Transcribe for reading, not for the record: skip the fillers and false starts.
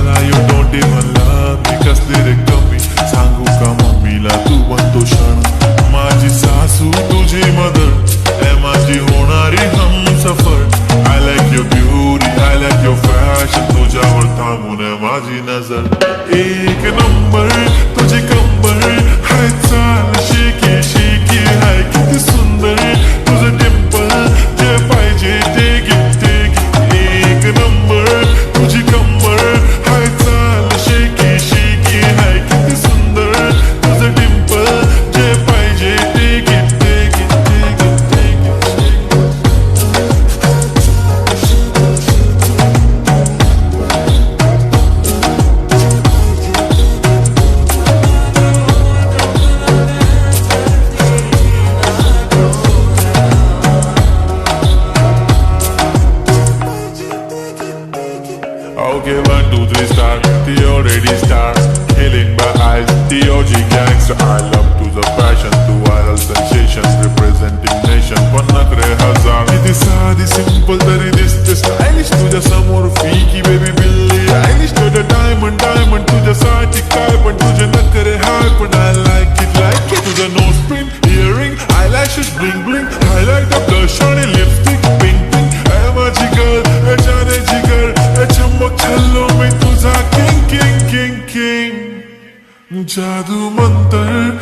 मला you don't even love मी कसली रे कमी सांगू का मम्मीला तू बनतो क्षण माझी सासू तुझी मदर ए माझी होणारी Humsafar I like your beauty I like your fashion तुझ्यावर थांबून आहे माझी नजर एक नंबर तुझी कंबर हाय चाल शेकी शेकी हाय किती सुंदर तुझं टेम्पल जे पाहिजे ते गिफ्ट एक नंबर तुझी कंबर हाय चाल शेकी शेकी हाय किती सुंदर तुझं टेम्पल जे पाहिजे ते gift Okay, 1, 2, 3 star, the already star, killing my eyes, the OG gangster. I love to the passion, to viral sensations, representing nation. Pannakre hazar, किती साधी simple तरी दिसते stylish. तुझ्या समोर फीकी baby बिल्ली Eilish. तुझं diamond diamond तुझ्यासाठी काय पण तुझे नखरे हाय पण I like it. तुझं nose print, earring, eyelashes bling bling, highlight the blush आणि lipstick pink pink. ऐ माझी girl, ऐ जाने जिगर, चमक छल्लो में तुझा किंग किंग किंग किंग जादू मंतर